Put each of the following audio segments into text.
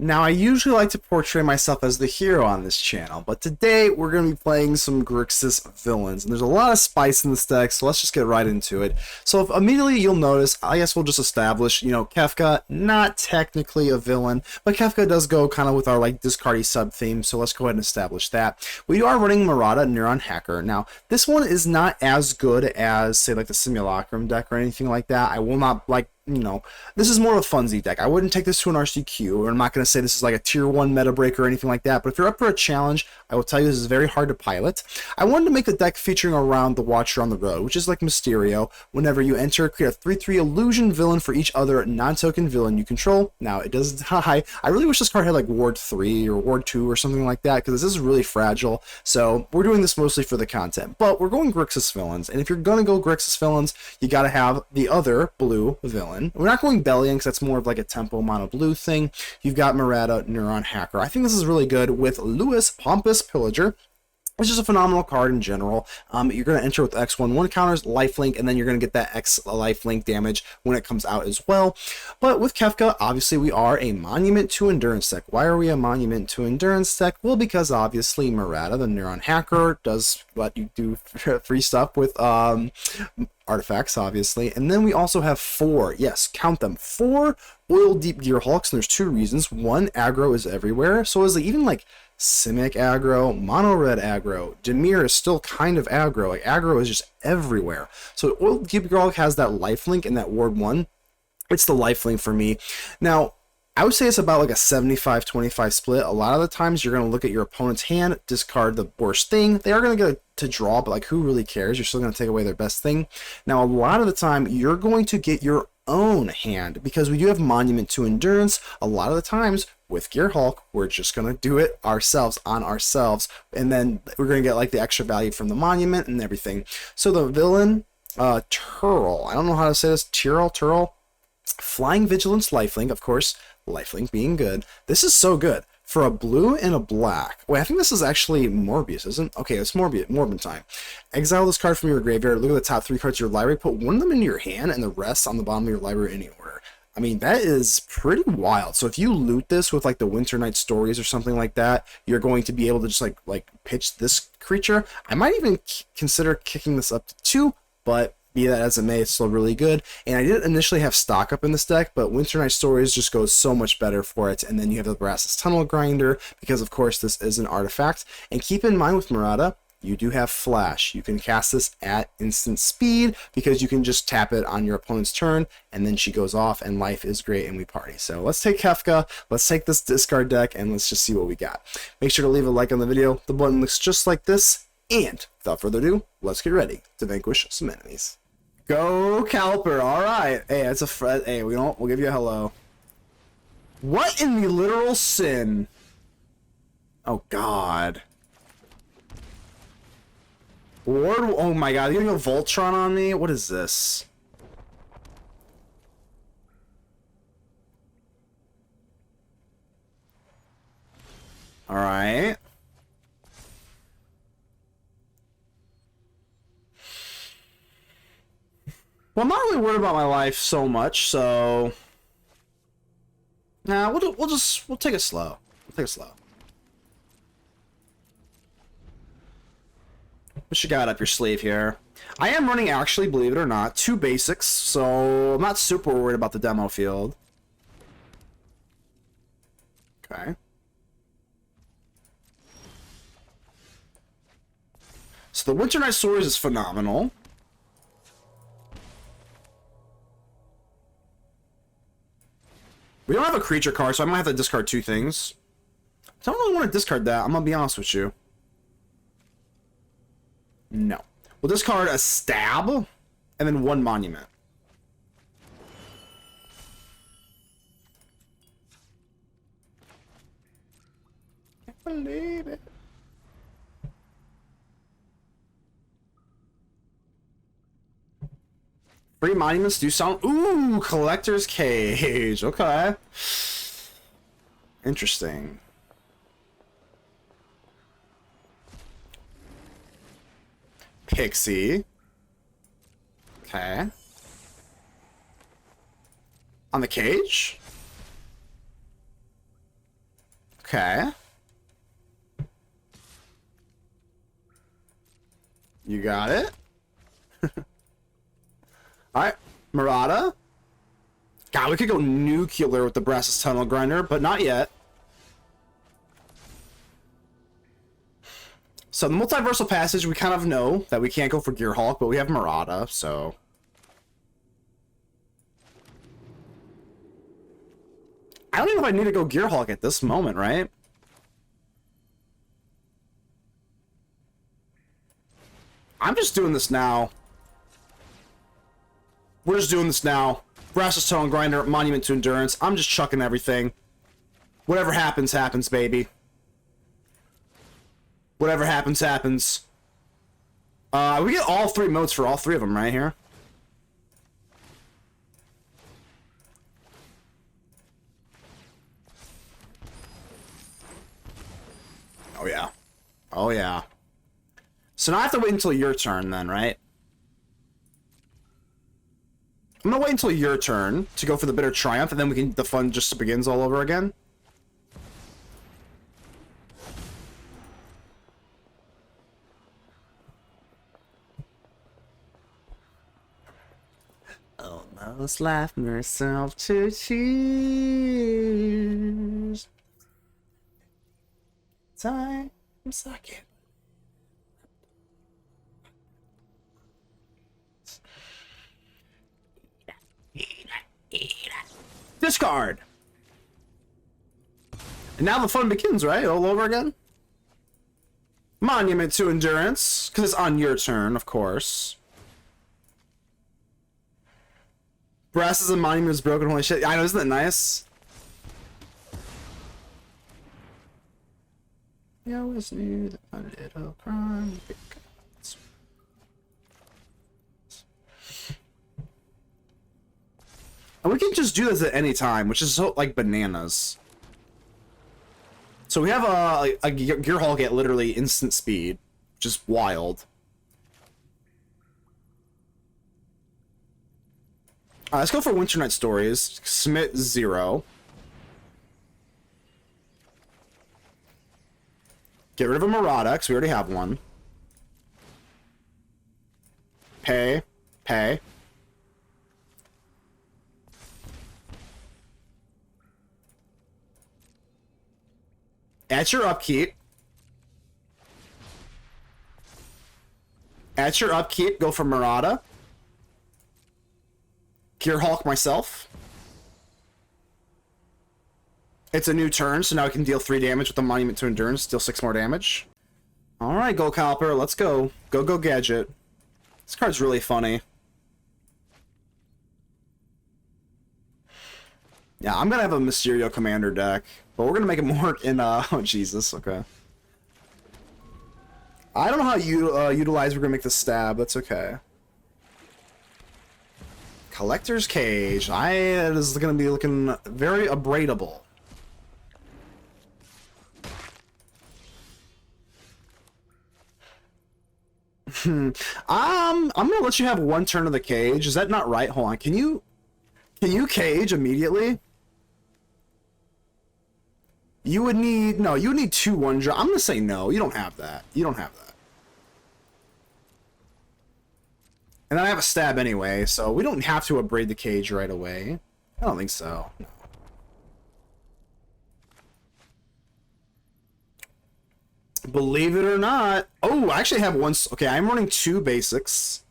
Now, I usually like to portray myself as the hero on this channel, but today we're going to be playing some Grixis villains, and there's a lot of spice in this deck, so let's just get right into it. So if immediately you'll notice, I guess we'll just establish, Kefka, not technically a villain, but Kefka does go kind of with our like discardy sub-theme, so let's go ahead and establish that. We are running Merata Neuron Hacker. Now, this one is not as good as, say, like the Simulacrum deck or anything like that. I will not, this is more of a funsy deck. I wouldn't take this to an RCQ, or I'm not going to say this is like a tier 1 meta breaker or anything like that, but if you're up for a challenge, I will tell you this is very hard to pilot. I wanted to make the deck featuring around the Watcher on the Road, which is like Mysterio. Whenever you enter, create a 3/3 illusion villain for each other non-token villain you control. Now, it doesn't die. I really wish this card had like Ward 3 or Ward 2 or something like that, because this is really fragile, so we're doing this mostly for the content. But we're going Grixis villains, and if you're going to go Grixis villains, you got to have the other blue villain. We're not going Bellion because that's more of like a tempo mono blue thing. You've got Merata Neuron Hacker. I think this is really good with Lewis Pompous Pillager. It's just a phenomenal card in general. You're going to enter with X1/1 counters, lifelink, and then you're going to get that X lifelink damage when it comes out as well. But with Kefka, obviously we are a Monument to Endurance deck. Why are we a Monument to Endurance deck? Well, because obviously Merata, the Neuron Hacker, does what you do free stuff with artifacts, obviously. And then we also have 4, yes, count them, 4 Oildeep Gearhulks, and there's 2 reasons. One, aggro is everywhere, so is it even like Simic aggro, mono red aggro, Dimir is still kind of aggro, like aggro is just everywhere. So Oildeep Gearhulk has that lifelink in that Ward 1. It's the lifelink for me. Now, I would say it's about like a 75-25 split. A lot of the times you're going to look at your opponent's hand, discard the worst thing. They are going to get to draw, but like who really cares? You're still going to take away their best thing. Now, a lot of the time you're going to get your own hand because we do have Monument to Endurance. A lot of the times with Gearhulk, we're just going to do it ourselves on ourselves, and then we're going to get like the extra value from the monument and everything. So the villain, Turl, I don't know how to say this, Turl, Flying Vigilance lifelink, of course, lifelink being good. This is so good. For a blue and a black. Wait, I think this is actually Morbius, isn't it? Okay, it's Morbid time. Exile this card from your graveyard. Look at the top 3 cards of your library. Put one of them into your hand and the rest on the bottom of your library in any order. I mean, that is pretty wild. So if you loot this with like the Winternight Stories or something like that, you're going to be able to just like pitch this creature. I might even consider kicking this up to 2, but be that as it may, it's still really good. And I didn't initially have stock up in this deck, but Winternight Stories just goes so much better for it. And then you have the Brassus Tunnel Grinder, because of course this is an artifact. And keep in mind with Merata, you do have Flash. You can cast this at instant speed because you can just tap it on your opponent's turn, and then she goes off, and life is great, and we party. So let's take Kefka, let's take this discard deck, and let's just see what we got. Make sure to leave a like on the video. The button looks just like this. And without further ado, let's get ready to vanquish some enemies. Go Calper! All right. Hey, that's a Fred. Hey, we'll give you a hello. What in the literal sin? Oh God. Ward. Oh my God. You're gonna go Voltron on me? What is this? All right. Well, I'm not really worried about my life so much, so nah, we'll take it slow. We'll take it slow. What you got up your sleeve here? I am running, actually, believe it or not, 2 basics, so I'm not super worried about the demo field. Okay. So the Winternight Stories is phenomenal. We don't have a creature card, so I might have to discard 2 things. I don't really want to discard that, I'm gonna be honest with you. No. We'll discard a Stab, and then 1 Monument. Can't believe it. Free monuments do sound... Ooh, Collector's Cage. Okay. Interesting. Pixie. Okay. On the cage? Okay. You got it. Alright, Merata. God, we could go nuclear with the Brassus Tunnel Grinder, but not yet. So the Multiversal Passage, we kind of know that we can't go for Gearhulk, but we have Merata, so... I don't even know if I need to go Gearhulk at this moment, right? I'm just doing this now. We're just doing this now. Brassus Tunnel Grinder, Monument to Endurance. I'm just chucking everything. Whatever happens, happens, baby. Whatever happens, happens. We get all 3 modes for all 3 of them right here. Oh, yeah. Oh, yeah. So now I have to wait until your turn then, right? I'm gonna wait until your turn to go for the Bitter Triumph, and then the fun just begins all over again. Almost laughed myself to tears. Time suck it. Discard. And now the fun begins, right? All over again. Monument to Endurance, because it's on your turn, of course. Brassus and Monument is broken. Holy shit! I know, isn't that nice? You always knew that a little crime. And we can just do this at any time, which is so, like, bananas. So we have a Gearhulk at literally instant speed, which is wild. Let's go for Winternight Stories. Submit 0. Get rid of a Merata, because we already have one. Pay. Pay. At your upkeep. At your upkeep, go for Merata. Gearhulk myself. It's a new turn, so now I can deal 3 damage with the Monument to Endurance, deal 6 more damage. Alright, Gold Caliper, let's go. Go Gadget. This card's really funny. Yeah, I'm gonna have a Mysterio Commander deck, but we're gonna make it work in, oh Jesus, okay. I don't know how you utilize we're gonna make the stab, that's okay. Collector's Cage. It is gonna be looking very abradable. I'm gonna let you have 1 turn of the cage. Is that not right? Hold on. Can you cage immediately? You would need you would need 2 1-drop. I'm gonna say no. You don't have that. You don't have that. And then I have a stab anyway, so we don't have to abrade the cage right away. I don't think so. No. Believe it or not. Oh, I actually have one. Okay, I'm running 2 basics.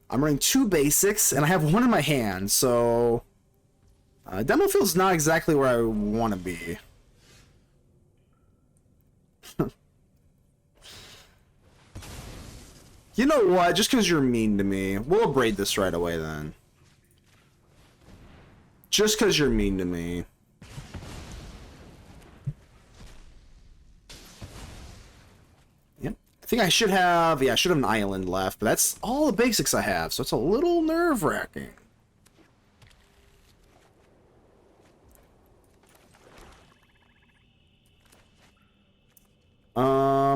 I'm running 2 basics, and I have 1 in my hand, so... Demo field's not exactly where I want to be. You know what? Just because you're mean to me. We'll abrade this right away, then. Just because you're mean to me. Yep. I think I should have... Yeah, I should have an island left, but that's all the basics I have, so it's a little nerve-wracking.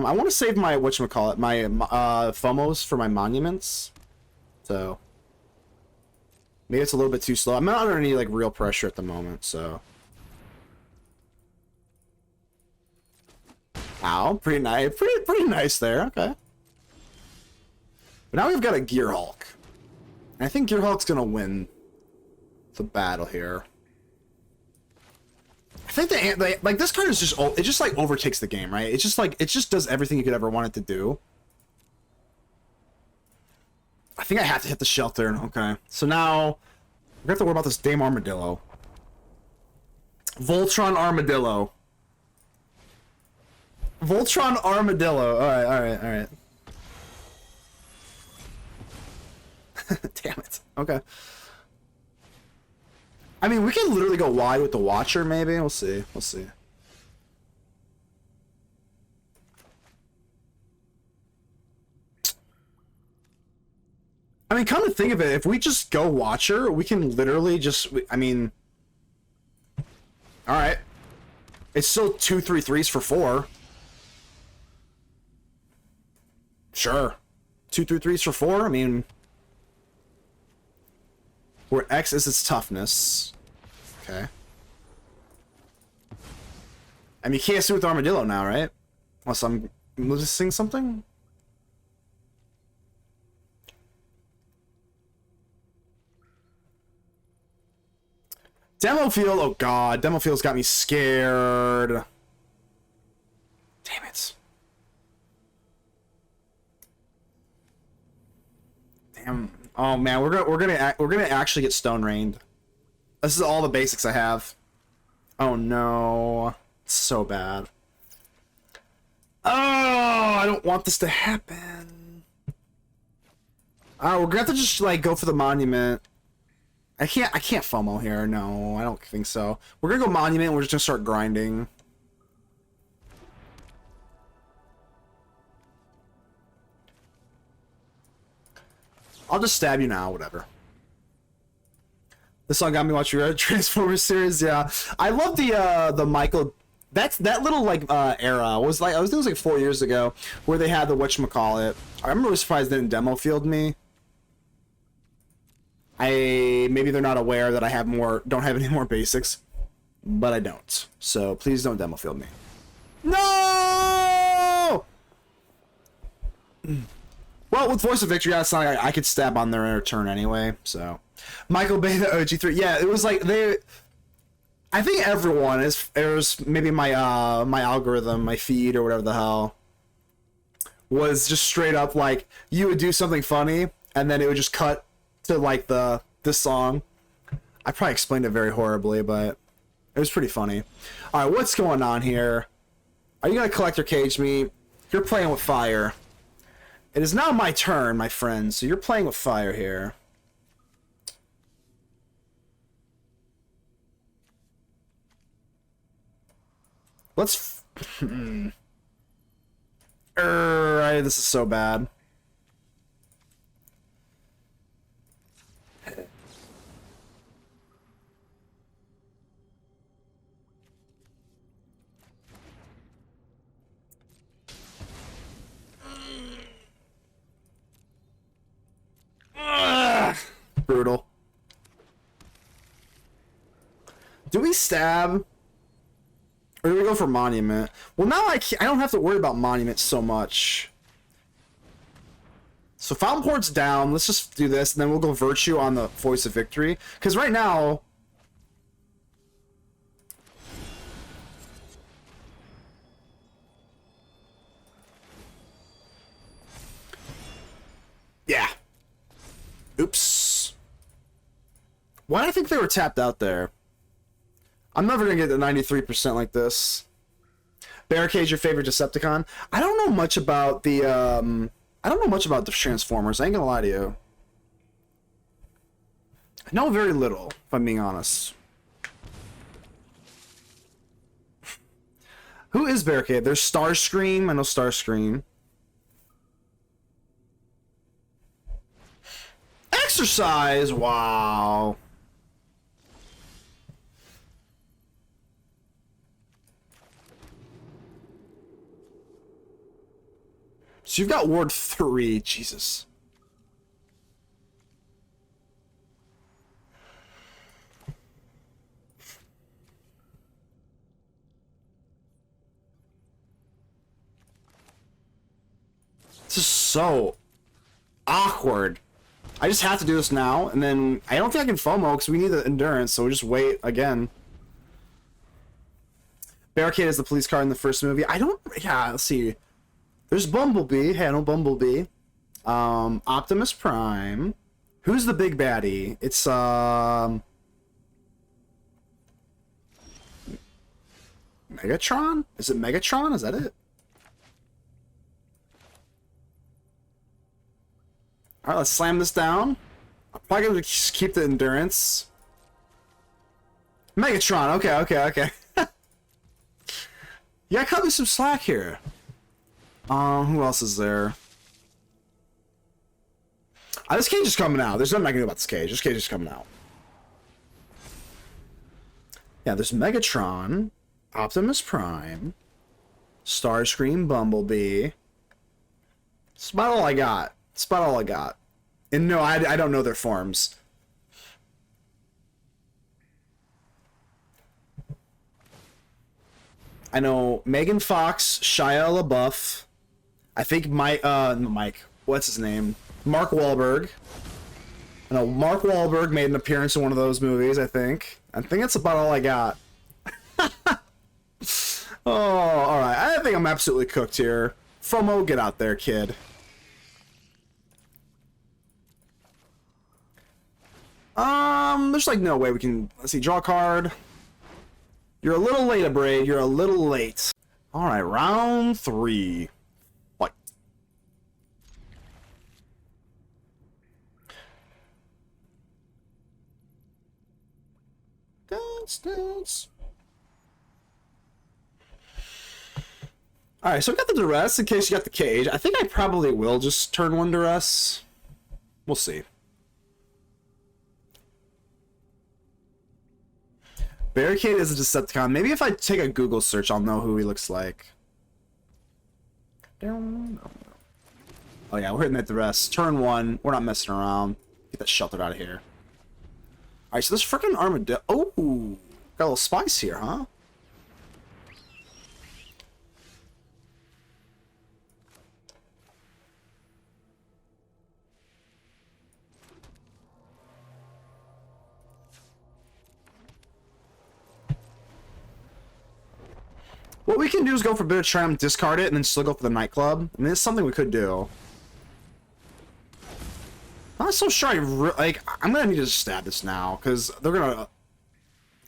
I want to save my, whatchamacallit, my FOMOs for my monuments. So, maybe it's a little bit too slow. I'm not under any, like, real pressure at the moment, so. Wow, pretty nice. Pretty nice there. Okay. But now we've got a Gearhulk. And I think Gearhulk's gonna win the battle here. I think like this card is just it just like overtakes the game, right? It's just like it just does everything you could ever want it to do. I think I have to hit the shelter. Okay. So now we have to worry about this damn armadillo. Voltron Armadillo. Voltron Armadillo. Alright. Damn it. Okay. I mean, we can literally go wide with the Watcher, maybe. We'll see. We'll see. I mean, come to think of it, if we just go Watcher, we can literally just... I mean... Alright. It's still 2/3/3s for 4. Sure. 2/3/3s for 4? I mean... Where X is its toughness. Okay. I mean, you can't see with Armadillo now, right? Unless I'm missing something? Demo Field, oh god, Demo Field's got me scared. Damn it. Damn. Oh man, we're gonna actually get Stone Rained. This is all the basics I have. Oh no, it's so bad. Oh, I don't want this to happen. We're gonna have to just like go for the monument. I can't FOMO here. No, I don't think so. We're gonna go monument. And we're just gonna start grinding. I'll just stab you now, whatever. This song got me watching Red Transformers series. Yeah, I love the Michael. That little like era was like I was like 4 years ago where they had the whatchamacallit. I'm really surprised they didn't demo field me. Maybe they're not aware that I have don't have any more basics, but I don't. So please don't demo field me. No. Well, with Voice of Victory, it's not like I could stab on their turn anyway, so. Michael Bay, the OG3. Yeah, it was like I think everyone is maybe my my algorithm, my feed, or whatever the hell, was just straight up like, you would do something funny, and then it would just cut to like this song. I probably explained it very horribly, but it was pretty funny. Alright, what's going on here? Are you gonna collect or cage me? You're playing with fire. It is now my turn, my friend, so you're playing with fire here. Let's... Alright, this is so bad. Brutal. Do we stab? Or do we go for monument? Well, now I don't have to worry about monument so much. So Fountain Port's down. Let's just do this, and then we'll go Virtue on the Voice of Victory. Because right now... Yeah. Oops. Why do I think they were tapped out there? I'm never gonna get to 93% like this. Barricade's your favorite Decepticon? I don't know much about the I don't know much about the Transformers. I ain't gonna lie to you. I know very little, if I'm being honest. Who is Barricade? There's Starscream. I know Starscream. Exercise. Wow. So you've got Ward 3, Jesus. This is so awkward. I just have to do this now, and then I don't think I can FOMO because we need the endurance, so we just wait again. Barricade is the police car in the first movie. I don't... Yeah, let's see. There's Bumblebee. Hey, I know Bumblebee. Optimus Prime. Who's the big baddie? It's, Megatron? Is it Megatron? Is that it? Alright, let's slam this down. I'm probably gonna just keep the endurance. Megatron, okay. Yeah, cut me some slack here. Who else is there? This cage is coming out. There's nothing I can do about this cage. This cage is coming out. Yeah, there's Megatron, Optimus Prime, Starscream, Bumblebee. That's about all I got. That's about all I got. And no, I don't know their forms. I know Megan Fox, Shia LaBeouf. I think Mike. What's his name? Mark Wahlberg. I know Mark Wahlberg made an appearance in one of those movies. I think that's about all I got. Oh, all right. I think I'm absolutely cooked here. FOMO, get out there, kid. There's like no way we can. Let's see. Draw a card. You're a little late, Abrade. You're a little late. All right, round 3. Fight. Dance. All right, so we got the duress in case you got the cage. I think I probably will just turn 1 duress. We'll see. Barricade is a Decepticon. Maybe if I take a Google search, I'll know who he looks like. Oh yeah, we're hitting at the rest. Turn 1. We're not messing around. Get that sheltered out of here. Alright, so this freaking armadillo... Oh! Got a little spice here, huh? What we can do is go for a bit of tram, discard it, and then still go for the nightclub. I mean, it's something we could do. I'm not so sure I'm gonna need to stab this now, because they're gonna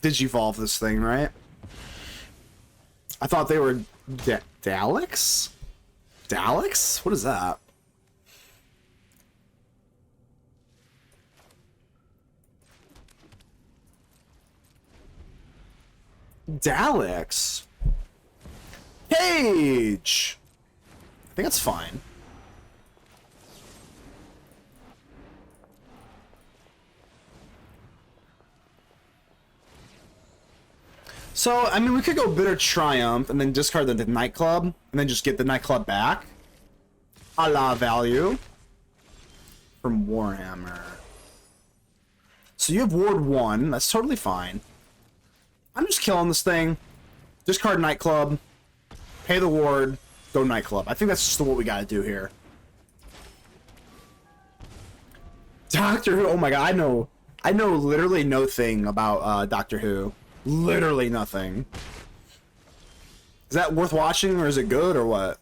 digivolve this thing, right? I thought they were Daleks? Daleks? What is that? Daleks? Cage! I think that's fine. So, I mean, we could go Bitter Triumph and then discard the nightclub and then just get the nightclub back. A la value. From Warhammer. So you have Ward 1. That's totally fine. I'm just killing this thing. Discard nightclub. Pay the ward, go nightclub. I think that's just what we gotta do here. Doctor Who, oh my god, I know literally no thing about Doctor Who. Literally nothing. Is that worth watching, or is it good, or what?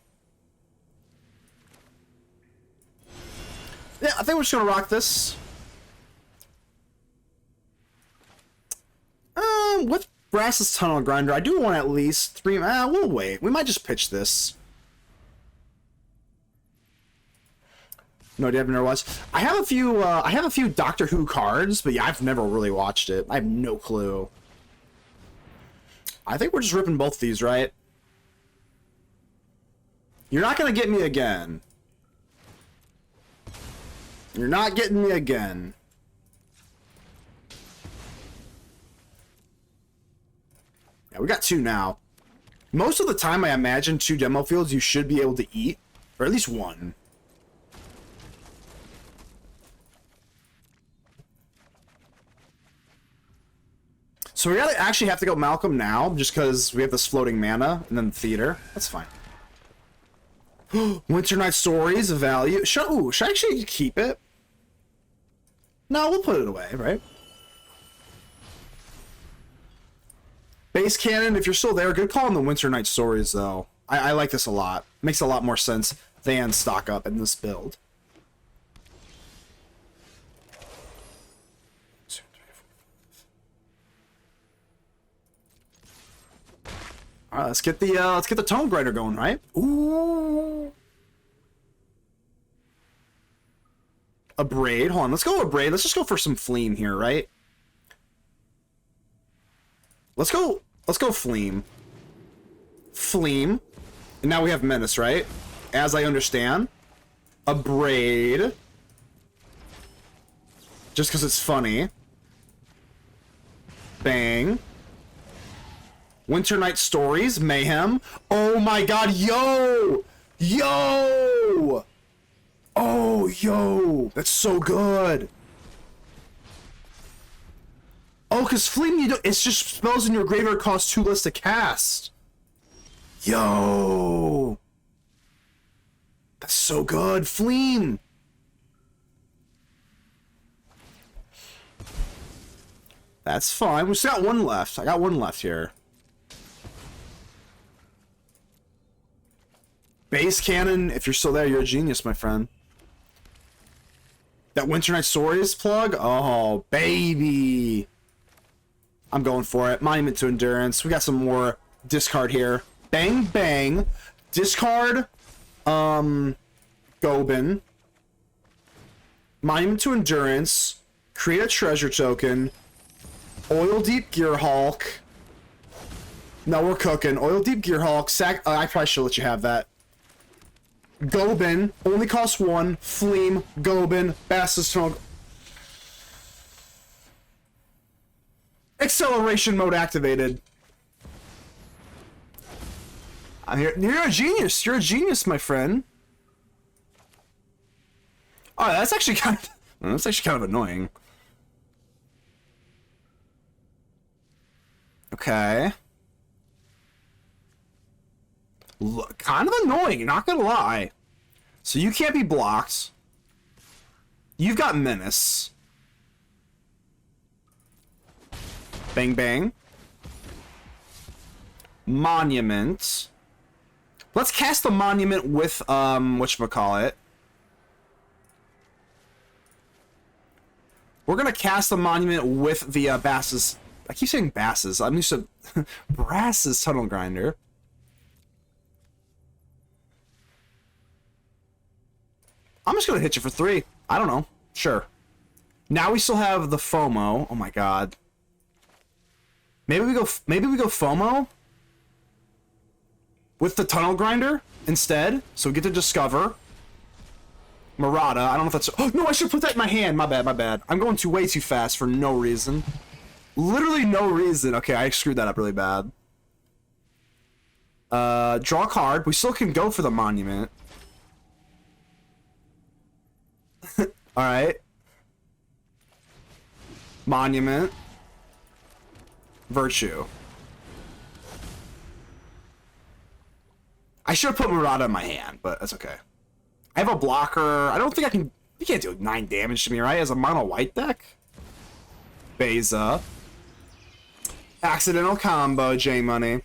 Yeah, I think we're just gonna rock this. With Brass's Tunnel Grinder, I do want at least 3... we'll wait. We might just pitch this. No idea, I've never watched. I have a few Doctor Who cards, but yeah, I've never really watched it. I have no clue. I think we're just ripping both these, right? You're not gonna get me again. You're not getting me again. Yeah, we got 2 now. Most of the time, I imagine 2 demo fields you should be able to eat. Or at least 1. So we gotta actually have to go Malcolm now, just because we have this floating mana, and then the theater. That's fine. Winternight Stories, value. Should I actually keep it? No, we'll put it away, right? Base cannon, if you're still there, good call on the Winternight Stories, though. I like this a lot. Makes a lot more sense than stock up in this build. All right, let's get the Tome Grinder going, right? Ooh. A Braid. Hold on, let's go a Braid. Let's just go for some Fleam here, right? Let's go Fleam. Fleam. And now we have Menace, right? As I understand. A Braid. Just because it's funny. Bang. Winternight Stories, Mayhem. Oh my god, yo! Yo! Oh, yo! That's so good! Oh, because Fleam, it's just spells in your graveyard cost 2 less to cast. Yo! That's so good, Fleam! That's fine, we still got one left. I got one left here. Base cannon, if you're still there, you're a genius, my friend. That Winternight Stories plug? Oh, baby. I'm going for it. Monument to Endurance. We got some more discard here. Bang, bang. Discard. Goben. Monument to Endurance. Create a treasure token. Oildeep Gearhulk. No, we're cooking. Oildeep Gearhulk. I probably should let you have that. Goben, only costs 1. Fleam, Goben, Bassus Tongue. Acceleration mode activated. You're a genius. You're a genius, my friend. Oh, that's actually kind of annoying. Okay. Look, kind of annoying, not gonna lie. So you can't be blocked. You've got Menace. Bang bang. Monument. Let's cast the Monument with whatchamacallit. We're gonna cast the Monument with the Bassus. I keep saying Bassus. I'm used to Brass's Tunnel Grinder. I'm just gonna hit you for 3. I don't know. Sure. Now we still have the FOMO. Oh my god. Maybe we go FOMO with the Tunnel Grinder instead. So we get to discover Merata. I don't know if that's. Oh no! I should put that in my hand. My bad. My bad. I'm going way too fast for no reason. Literally no reason. Okay, I screwed that up really bad. Draw a card. We still can go for the Monument. Alright. Monument. Virtue. I should have put Merata in my hand, but that's okay. I have a blocker. I don't think I can... You can't do 9 damage to me, right? As a mono white deck? Beza. Accidental combo, J-Money.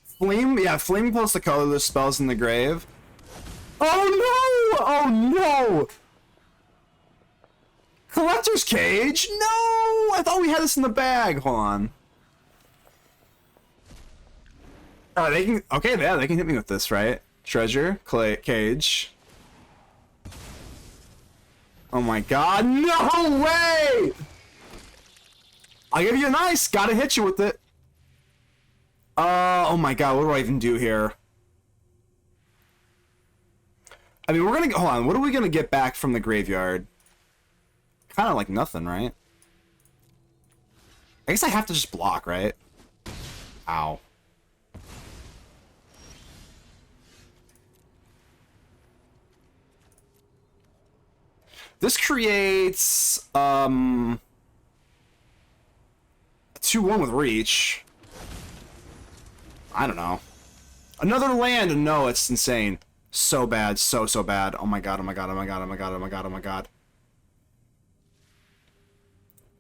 Fleam? Yeah, Fleam plus the colorless spells in the grave. Oh no! Oh no! Collector's Cage? No! I thought we had this in the bag. Hold on. Oh, they can... Okay, yeah, they can hit me with this, right? Treasure. Cage. Oh my god. No way! I'll give you a nice. Gotta hit you with it. Oh my god, what do I even do here? I mean, we're gonna... Hold on, what are we gonna get back from the graveyard? Kind of like nothing, right? I guess I have to just block, right? Ow. This creates, 2-1 with reach. I don't know. Another land? No, it's insane. So bad, so bad. Oh my god, oh my god, oh my god, oh my god, oh my god, oh my god.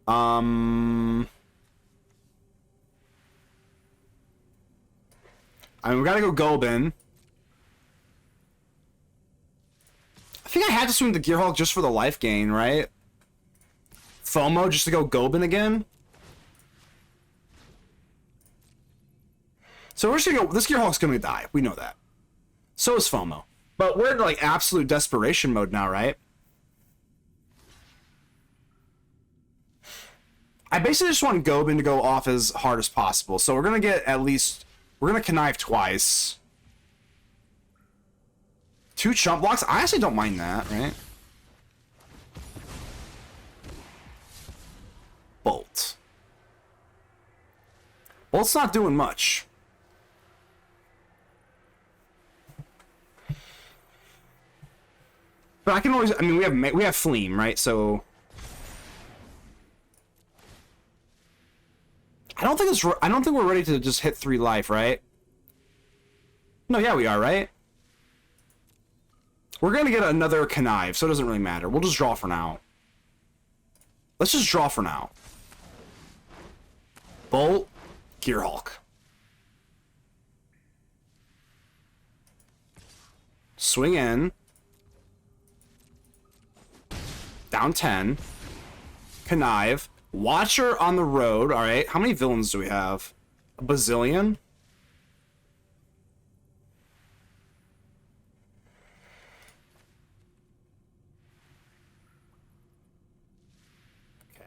I mean, we gotta go Goben. I think I had to swing the Gearhulk just for the life gain, right? FOMO just to go Goben again. So we're just gonna go. This Gearhulk's gonna die. We know that. So is FOMO. But we're in like absolute desperation mode now, right? I basically just want Goben to go off as hard as possible. So we're gonna get at least. We're gonna connive twice. 2 chump blocks? I actually don't mind that, right? Bolt. Bolt's not doing much. But I can always, I mean, we have Fleam, right? So I don't think we're ready to just hit 3 life, right? No, yeah, we are, right? We're gonna get another connive, so it doesn't really matter. We'll just draw for now. Let's just draw for now. Bolt, Gearhulk. Swing in. Down 10. Connive. Watcher on the road. Alright, how many villains do we have? A bazillion?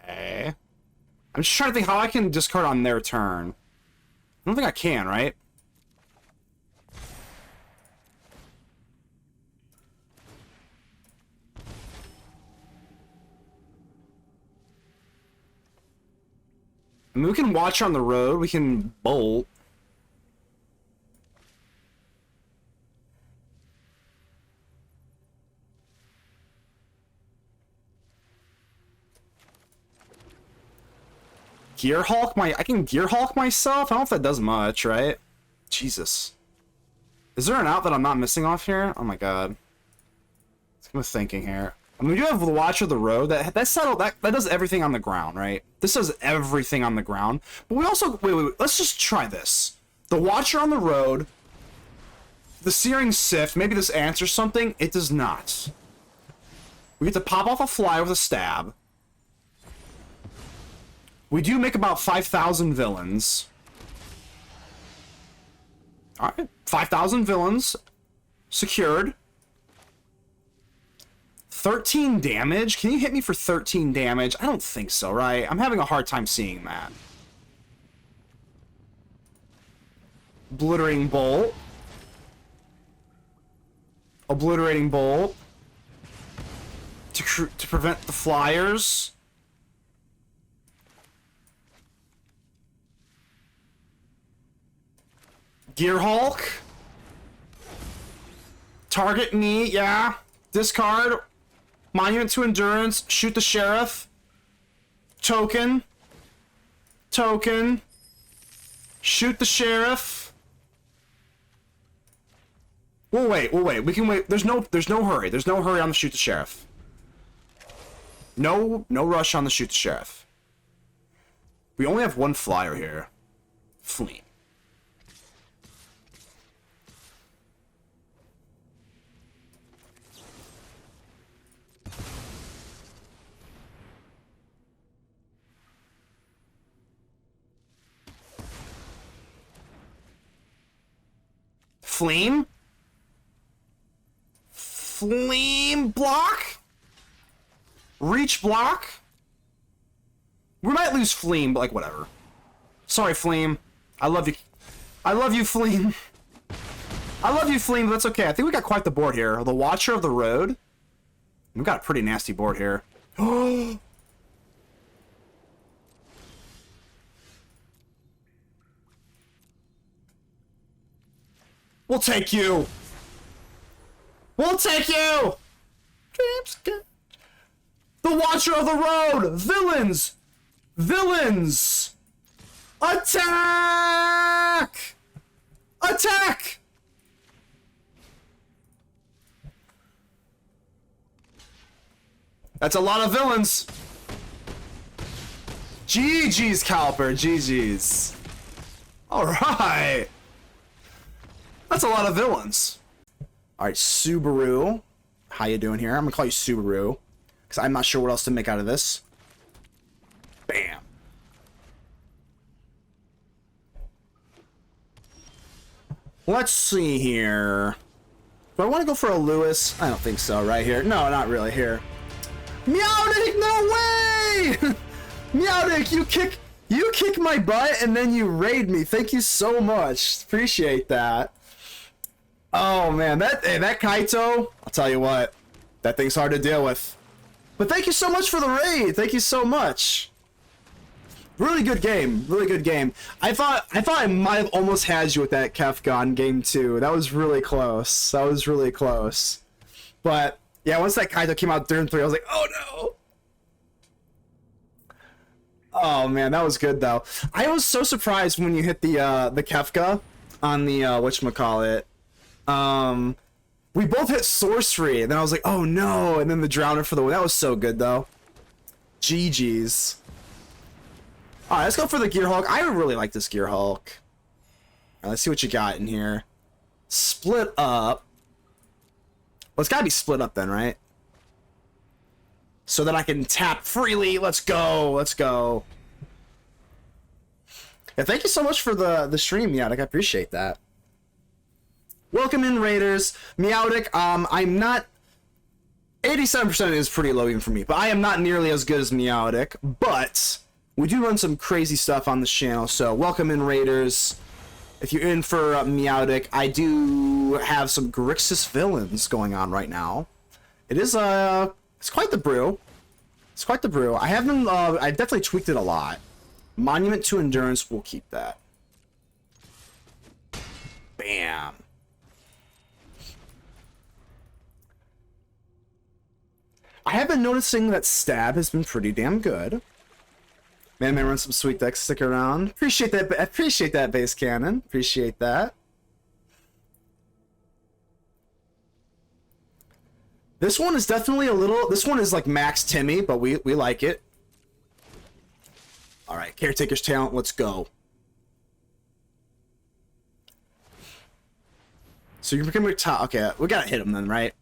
Okay. I'm just trying to think how I can discard on their turn. I don't think I can, right? I mean, we can watch on the road. We can bolt. Gearhulk I can Gearhulk myself? I don't know if that does much, right? Jesus. Is there an out that I'm not missing off here? Oh my god. I'm thinking here. I mean, we do have the Watch of the Road. That does everything on the ground, right? This does everything on the ground. But we also... Wait. Let's just try this. The Watcher on the Road. The Searing Sift. Maybe this answers something. It does not. We get to pop off a fly with a stab. We do make about 5,000 villains. Alright. 5,000 villains. Secured. 13 damage? Can you hit me for 13 damage? I don't think so, right? I'm having a hard time seeing that. Obliterating Bolt. Obliterating Bolt. To prevent the flyers. Gearhulk. Target me, yeah. Discard. Monument to Endurance. Shoot the Sheriff. Token. Token. Shoot the Sheriff. We'll wait. We can wait. There's no hurry. There's no hurry on the Shoot the Sheriff. No rush on the Shoot the Sheriff. We only have one flyer here. Fleet. Flame? Flame block? Reach block? We might lose Flame, but like, whatever. Sorry, Flame. I love you. I love you, Flame. I love you, Flame, but that's okay. I think we got quite the board here. The Watcher of the Road. We've got a pretty nasty board here. Oh! We'll take you! We'll take you! The Watcher of the Road! Villains! Villains! Attack! Attack! That's a lot of villains. GG's, Caliper. GG's. Alright. That's a lot of villains. Alright, Subaru. How you doing here? I'm gonna call you Subaru, because I'm not sure what else to make out of this. Bam. Let's see here. Do I want to go for a Lewis? I don't think so, right here. No, not really here. Meowdick, no way! Meowdick, you kick my butt and then you raid me. Thank you so much. Appreciate that. Oh man, that Kaito, I'll tell you what, that thing's hard to deal with. But thank you so much for the raid. Thank you so much. Really good game. Really good game. I thought I might have almost had you with that Kefka in game 2. That was really close. That was really close. But yeah, once that Kaito came out during 3, I was like, oh no. Oh man, that was good though. I was so surprised when you hit the Kefka on the whatchamacallit. We both hit sorcery, and then I was like, oh no, and then the Drowner for the win. That was so good though. GG's. Alright, let's go for the Gearhulk. I really like this Gearhulk. Alright, let's see what you got in here. Split up. Well, it's gotta be split up then, right? So that I can tap freely. Let's go. Let's go. Yeah, thank you so much for the stream, Meowdick. I appreciate that. Welcome in, Raiders. Meowdick, I'm not... 87% is pretty low even for me, but I am not nearly as good as Meowdick, but we do run some crazy stuff on this channel, so welcome in, Raiders. If you're in for Meowdick, I do have some Grixis villains going on right now. It is, it's quite the brew. It's quite the brew. I haven't, I've definitely tweaked it a lot. Monument to Endurance, we'll keep that. Bam. I have been noticing that Stab has been pretty damn good. Man, run some sweet decks. Stick around. Appreciate that. Appreciate that, Base Cannon. Appreciate that. This one is definitely a little... This one is like Max Timmy, but we like it. Alright, Caretaker's Talent. Let's go. So you're becoming top... Okay, we gotta hit him then, right?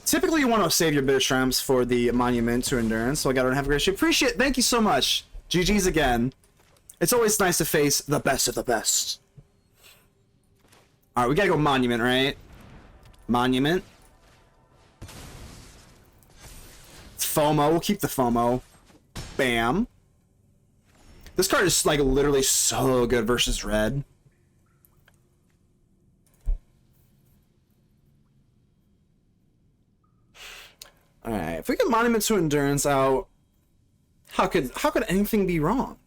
Typically, you want to save your bitter shrimps for the Monument to Endurance, so I gotta have a great shit. Appreciate it. Thank you so much. GG's again. It's always nice to face the best of the best. Alright, we gotta go Monument, right? Monument. It's FOMO. We'll keep the FOMO. Bam. This card is, like, literally so good versus red. Alright, if we get Monument to Endurance out, how could anything be wrong?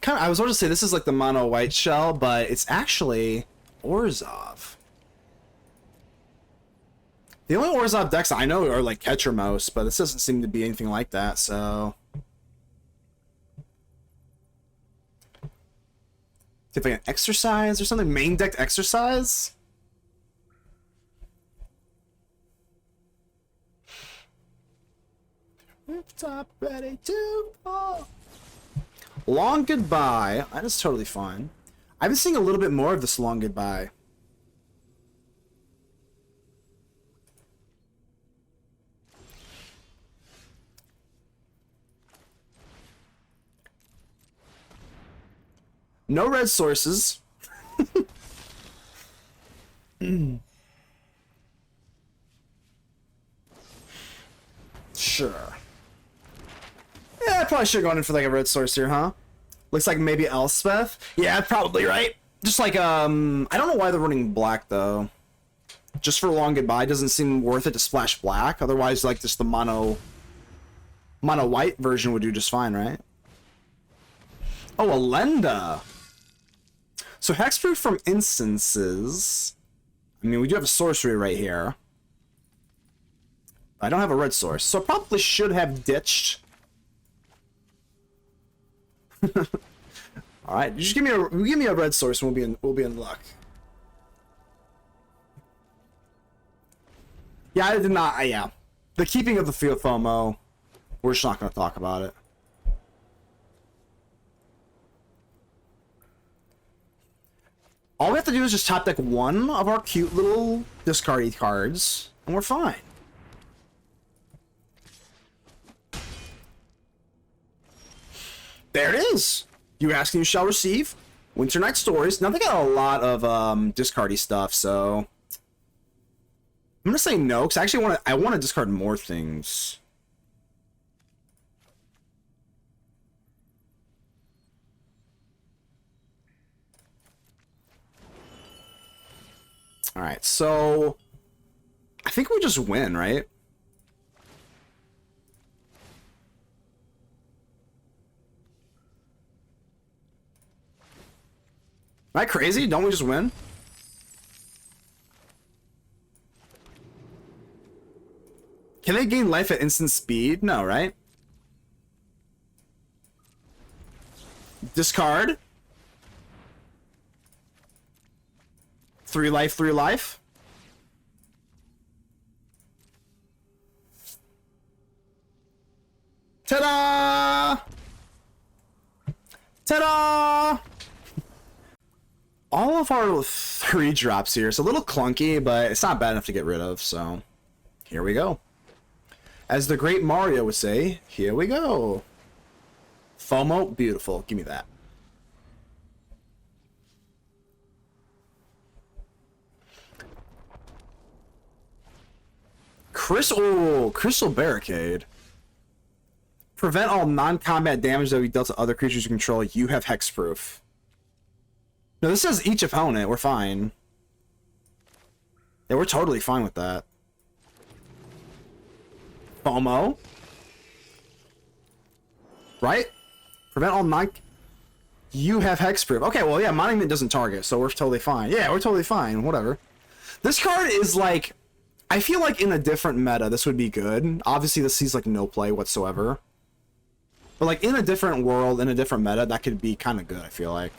I was about to say this is like the mono white shell, but it's actually Orzhov. The only Orzhov decks I know are like Ketchermos, but this doesn't seem to be anything like that, so... If like an Exercise or something? Main deck Exercise? Top ready to fall. Long Goodbye. That is totally fine. I've been seeing a little bit more of this Long Goodbye. No red sources. Sure. Yeah, I probably should have gone in for like a red source here, huh? Looks like maybe Elspeth. Yeah, probably, right? Just like, I don't know why they're running black, though. Just for Long Goodbye, doesn't seem worth it to splash black. Otherwise, like, just the mono white version would do just fine, right? Oh, Alenda. So hexproof from instances. I mean, we do have a sorcery right here. I don't have a red source, so I probably should have ditched. All right, just give me a red source, and we'll be in luck. Yeah, I did not. Yeah, The keeping of the field FOMO, we're just not going to talk about it. All we have to do is just top deck one of our cute little discardy cards, and we're fine. There it is! You ask and you shall receive. Winternight Stories. Now they got a lot of discardy stuff, so I'm gonna say no, because I actually want to discard more things. Alright, so I think we just win, right? Am I crazy? Don't we just win? Can they gain life at instant speed? No, right? Discard. 3 life, 3 life. Ta-da! Ta-da! All of our 3 drops here. It's a little clunky, but it's not bad enough to get rid of, so here we go. As the great Mario would say, here we go. FOMO, beautiful. Give me that. Crystal Barricade. Prevent all non-combat damage that will be dealt to other creatures you control. You have hexproof. No, this says each opponent. We're fine. Yeah, we're totally fine with that. FOMO. Right? Prevent all non... You have hexproof. Okay, well, yeah, Monument doesn't target, so we're totally fine. Yeah, we're totally fine. Whatever. This card is like... I feel like in a different meta, this would be good. Obviously, this sees like no play whatsoever. But like in a different world, in a different meta, that could be kind of good, I feel like.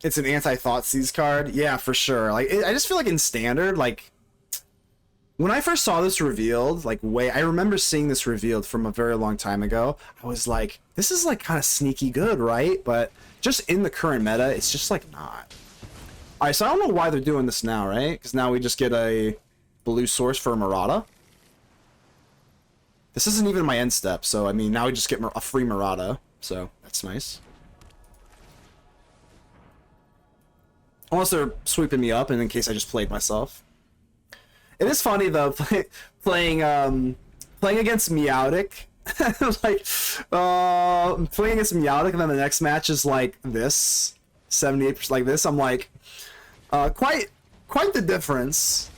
It's an anti-Thoughtseize card? Yeah, for sure. Like, I just feel like in Standard, like... When I first saw this revealed, like, I remember seeing this revealed from a very long time ago. I was like, this is like kind of sneaky good, right? But just in the current meta, it's just like not. Alright, so I don't know why they're doing this now, right? Because now we just get a blue source for Merata. This isn't even my end step, so I mean, now we just get a free Merata. So, that's nice. Unless they're sweeping me up, and in case I just played myself. It is funny though, playing against Meowtic, playing against Meowtic, and then the next match is like this, 78% like this. I'm like, quite the difference.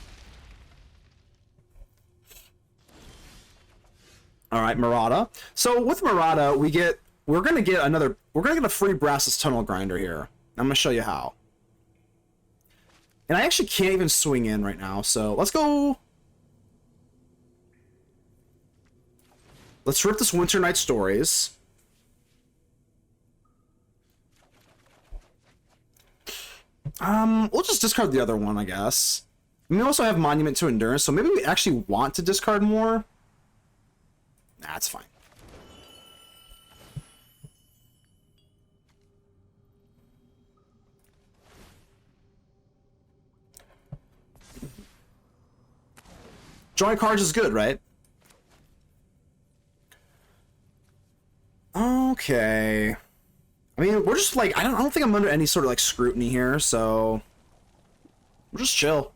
All right, Merata. So with Merata, we're gonna get a free Brassus Tunnel Grinder here. I'm gonna show you how. And I actually can't even swing in right now, so let's go. Let's rip this Winternight Stories. We'll just discard the other one, I guess. And we also have Monument to Endurance, so maybe we actually want to discard more. Nah, it's fine. Drawing cards is good, right? Okay. I mean, we're just like, I don't think I'm under any sort of like scrutiny here, so we'll just chill.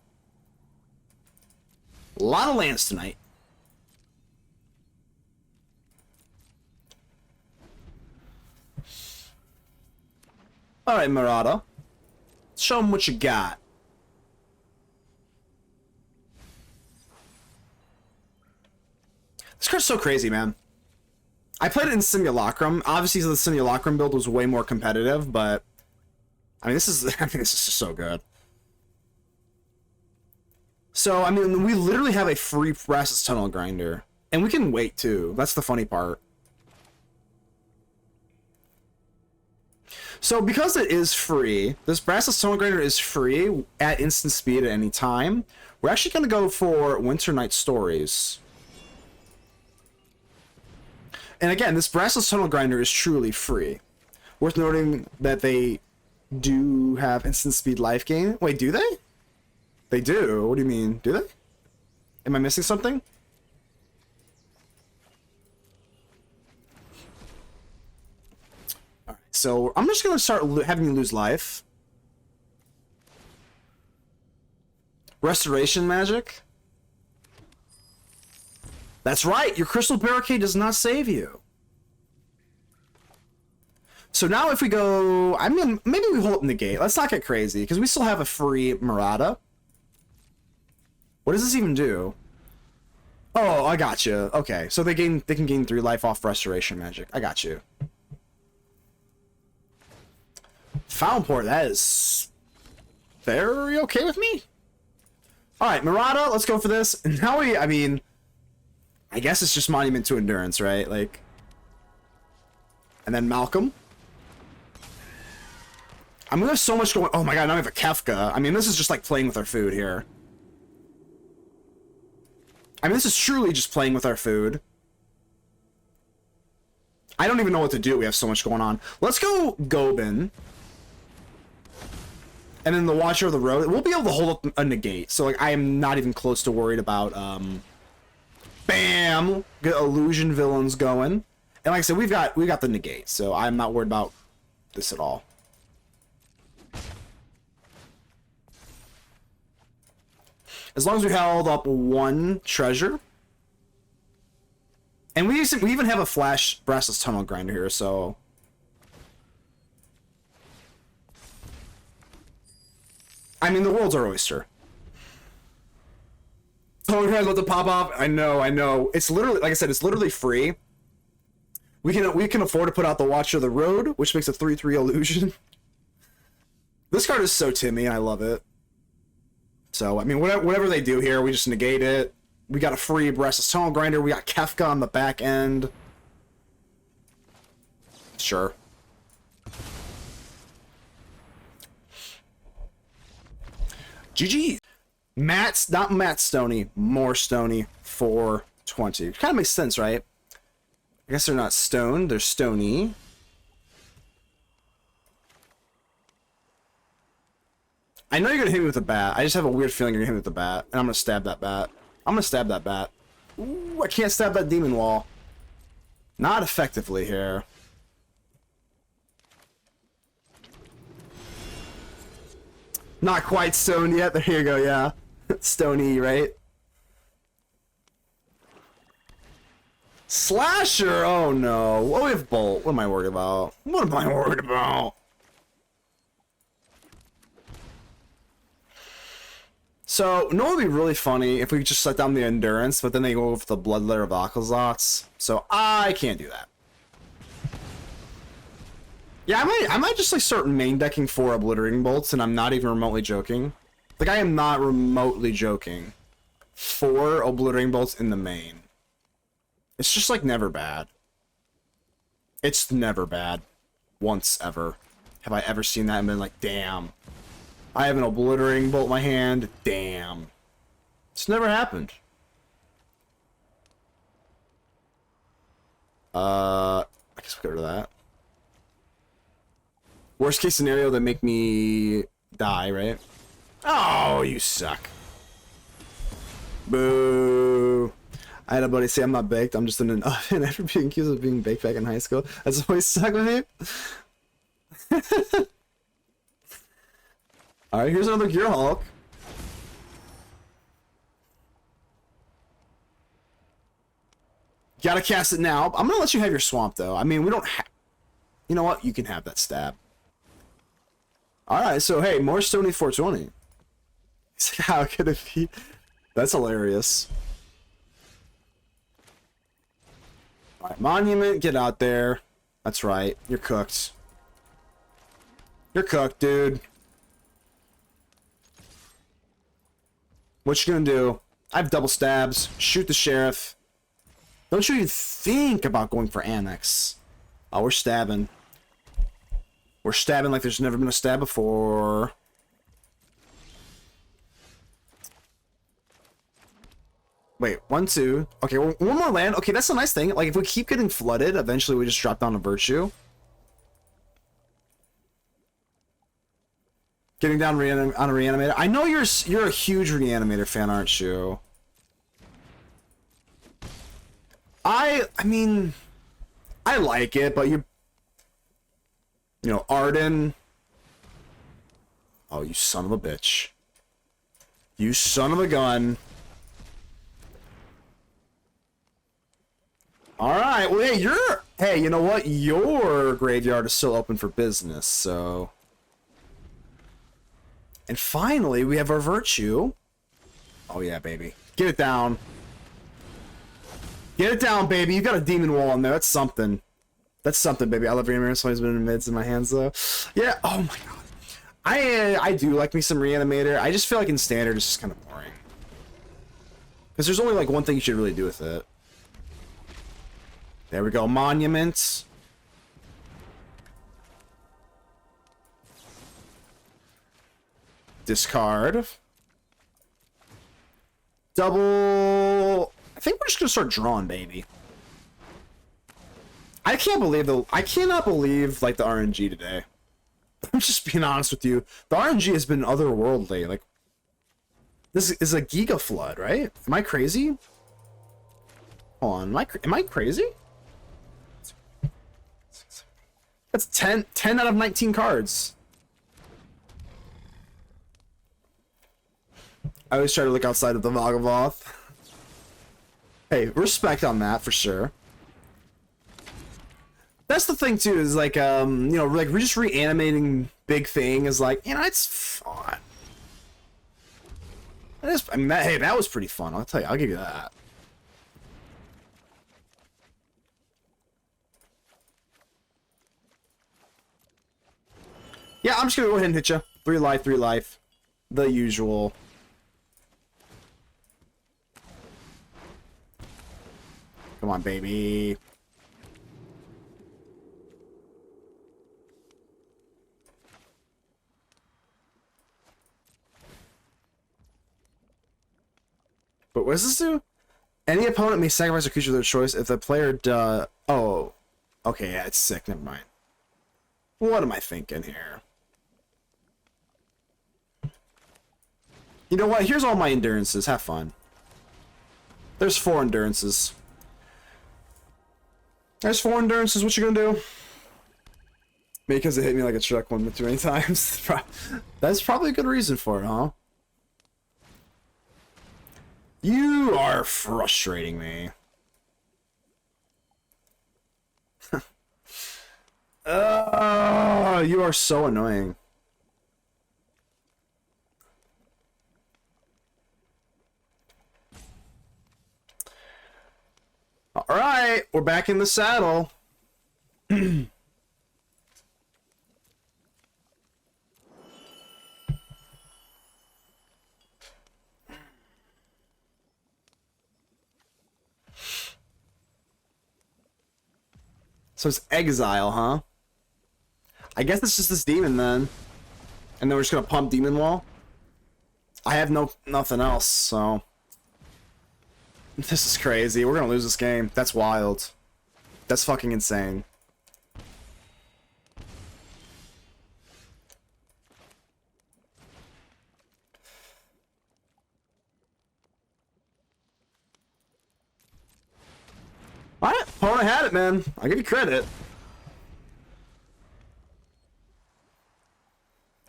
A lot of lands tonight. Alright, Merata. Show them what you got. This card's so crazy, man. I played it in Simulacrum. Obviously, the Simulacrum build was way more competitive, but I mean, this is just so good. So, I mean, we literally have a free Brassus Tunnel Grinder, and we can wait too. That's the funny part. So because it is free, this Brassless Tunnel Grinder is free at instant speed at any time. We're actually going to go for Winternight Stories. And again, this Brassless Tunnel Grinder is truly free. Worth noting that they do have instant speed life gain. Wait, do they? They do? What do you mean? Do they? Am I missing something? Alright, so I'm just going to start having you lose life. Restoration magic? That's right, your Crystal Barricade does not save you. So now if we go... I mean, maybe we hold up Negate. Let's not get crazy, because we still have a free Merata. What does this even do? Oh, I got you. Okay, so they can gain 3 life off Restoration Magic. I got you. Fountain Port, that is very okay with me. Alright, Merata, let's go for this. And now I mean, I guess it's just Monument to Endurance, right? Like, and then Malcolm. I mean, we have so much going... Oh my god, now we have a Kefka. I mean, this is just like playing with our food here. I mean, this is truly just playing with our food. I don't even know what to do. We have so much going on. Let's go Goben. And then the Watcher of the Road. We'll be able to hold up a Negate. So, like, I am not even close to worried about, Bam! Get Illusion Villains going. And like I said, we got the Negate. So, I'm not worried about this at all. As long as we held up 1 treasure. And we even have a Flash Brassless Tunnel Grinder here, so... I mean, the world's our oyster. Oh, here's about to pop off. I know. It's literally, like I said, it's literally free. We can afford to put out the Watcher of the Road, which makes a 3/3 illusion. This card is so Timmy, I love it. So, I mean, whatever they do here, we just negate it. We got a free Brassless Tunnel Grinder. We got Kefka on the back end. Sure. GG. Not Matt Stoney, more Stoney, 420. Kind of makes sense, right? I guess they're not stoned, they're stony. I know you're gonna hit me with a bat. I just have a weird feeling you're gonna hit me with the bat, and I'm gonna stab that bat. I'm gonna stab that bat. Ooh, I can't stab that demon wall. Not effectively here. Not quite stoned yet. There you go, yeah. Stony, right? Slasher! Oh no. Oh, we have Bolt. What am I worried about? What am I worried about? So, you know what would be really funny if we just set down the Endurance, but then they go with the Bloodletter of Akazats. So, I can't do that. Yeah, I might just like start main decking 4 Obliterating Bolts, and I'm not even remotely joking. Like, I am not remotely joking. 4 Obliterating Bolts in the main. It's just like never bad. It's never bad. Once ever. Have I ever seen that and been like, damn. I have an Obliterating Bolt in my hand. Damn. It's never happened. I guess we'll go to that. Worst case scenario, they make me die, right? Oh, you suck. Boo. I had a buddy say I'm not baked, I'm just in an oven after being accused of being baked back in high school. That's always stuck with you. Alright, here's another Gearhulk. Gotta cast it now. I'm gonna let you have your swamp, though. I mean, we don't have... You know what? You can have that stab. Alright, so hey, more Stony 420. How could it be? That's hilarious. Alright, Monument, get out there. That's right, you're cooked. You're cooked, dude. What you gonna do? I have double stabs. Shoot the sheriff. Don't you even think about going for Annex. Oh, we're stabbing. We're stabbing like there's never been a stab before. Wait, 1, 2. Okay, one more land. Okay, that's a nice thing. Like, if we keep getting flooded, eventually we just drop down to Virtue. Getting down on a Reanimator. I know you're a huge Reanimator fan, aren't you? I mean, I like it, but you know, Arden. Oh, you son of a bitch. You son of a gun. Alright, well, hey, you know what? Your graveyard is still open for business, so... And finally, we have our Virtue. Oh, yeah, baby. Get it down. Get it down, baby. You got a Demon Wall in there. That's something. That's something, baby. I love Reanimator. Somebody's been in mids in my hands, though. Yeah, oh my god. I do like me some Reanimator. I just feel like in Standard, it's just kind of boring. Because there's only, like, one thing you should really do with it. There we go. Monuments. Discard. Double. I think we're just gonna start drawing, baby. I cannot believe like the RNG today. I'm just being honest with you. The RNG has been otherworldly. Like, this is a Giga Flood, right? Am I crazy? Hold on. Am I crazy? That's 10 out of 19 cards. I always try to look outside of the Vagavoth. Hey, respect on that for sure. That's the thing too, is like, you know, like we're just reanimating big thing is like, you know, it's fun. I mean, hey, that was pretty fun. I'll tell you, I'll give you that. Yeah, I'm just gonna go ahead and hit you. 3 life, 3 life. The usual. Come on, baby. But what does this do? Any opponent may sacrifice a creature of their choice if the player does... Oh. Okay, yeah, it's sick. Never mind. What am I thinking here? You know what? Here's all my endurances. Have fun. There's 4 endurances. There's 4 endurances. What you gonna do? Because it hit me like a truck one too many times. That's probably a good reason for it, huh? You are frustrating me. You are so annoying. All right, we're back in the saddle. So it's exile, huh? I guess it's just this demon then. And then we're just gonna pump Demon Wall. I have nothing else, so... This is crazy. We're gonna lose this game. That's wild. That's fucking insane. Alright, opponent had it, man. I'll give you credit.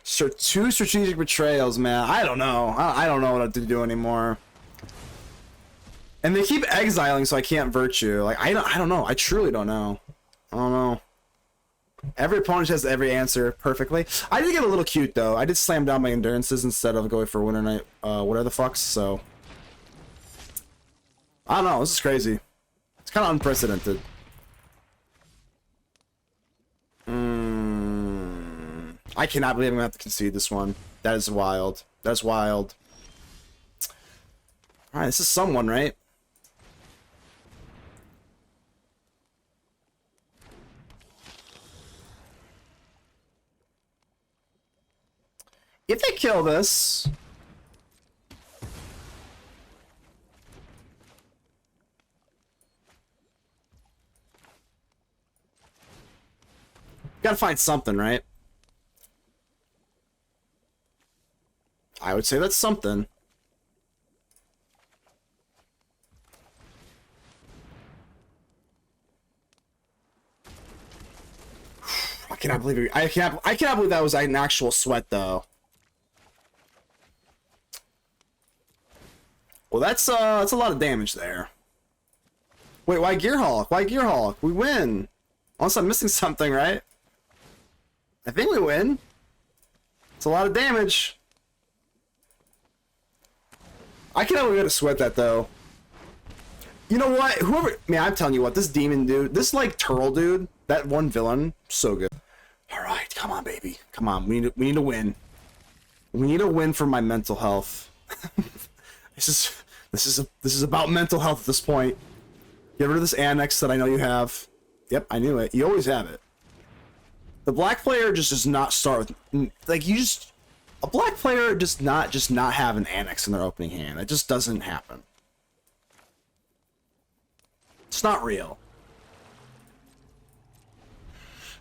So 2 strategic betrayals, man. I don't know. I don't know what to do anymore. And they keep exiling, so I can't Virtue. Like, I don't know. I truly don't know. I don't know. Every opponent has every answer perfectly. I did get a little cute, though. I did slam down my endurances instead of going for Winternight, whatever the fucks, so... I don't know. This is crazy. It's kind of unprecedented. I cannot believe I'm going to have to concede this one. That is wild. That's wild. Alright, this is someone, right? If they kill this... Gotta find something, right? I would say that's something. I cannot believe it. I cannot believe that was an actual sweat, though. Well, that's a lot of damage there. Wait, why Gearhulk? Why Gearhulk? We win. Unless I'm missing something, right? I think we win. It's a lot of damage. I cannot believe to sweat that, though. You know what? Whoever... Man, I'm telling you what. This demon dude... This, like, turtle dude... That one villain... So good. Alright, come on, baby. Come on. We need to win. We need a win for my mental health. This is about mental health at this point. Get rid of this annex that I know you have. Yep, I knew it. You always have it. The black player just does not start with... Like, you just... A black player does not have an annex in their opening hand. It just doesn't happen. It's not real.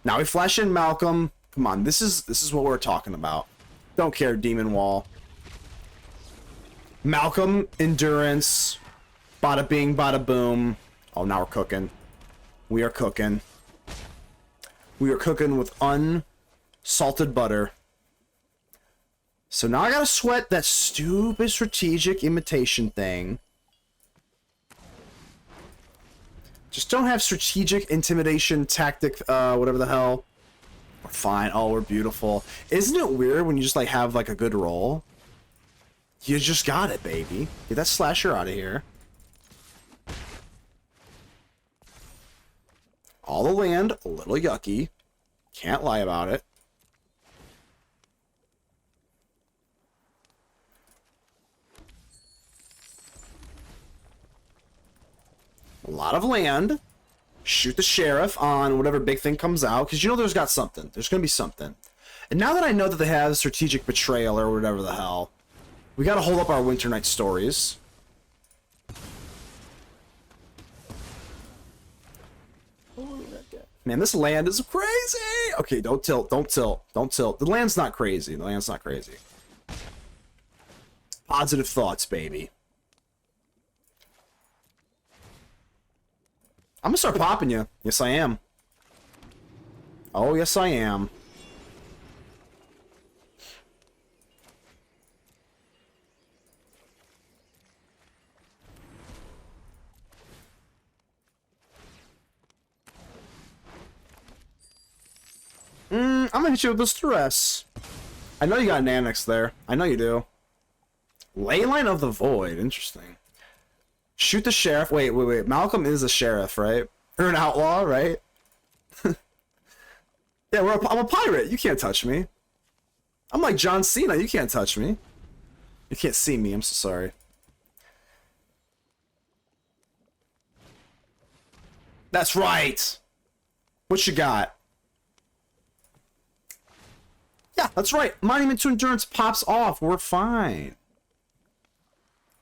Now we flash in Malcolm. Come on, this is what we're talking about. Don't care, Demon Wall. Malcolm, Endurance. Bada bing, bada boom. Oh, now we're cooking. We are cooking. We are cooking with unsalted butter. So now I gotta sweat that stupid strategic imitation thing. Just don't have strategic intimidation tactic, whatever the hell. We're fine. Oh, we're beautiful. Isn't it weird when you just, like, have, like, a good roll? You just got it, baby. Get that slasher out of here. All the land, a little yucky. Can't lie about it. A lot of land. Shoot the sheriff on whatever big thing comes out, because you know there's got something. There's going to be something. And now that I know that they have strategic betrayal or whatever the hell, we got to hold up our Winternight Stories. Man, this land is crazy! Okay, don't tilt, don't tilt, don't tilt. The land's not crazy. The land's not crazy. Positive thoughts, baby. I'm gonna start popping you. Yes, I am. Oh, yes, I am. I'm gonna hit you with the stress. I know you got an annex there. I know you do. Leyline of the Void. Interesting. Shoot the sheriff. Wait. Malcolm is a sheriff, right? Or an outlaw, right? Yeah, I'm a pirate. You can't touch me. I'm like John Cena. You can't touch me. You can't see me. I'm so sorry. That's right. What you got? Yeah, that's right. Monument to Endurance pops off. We're fine.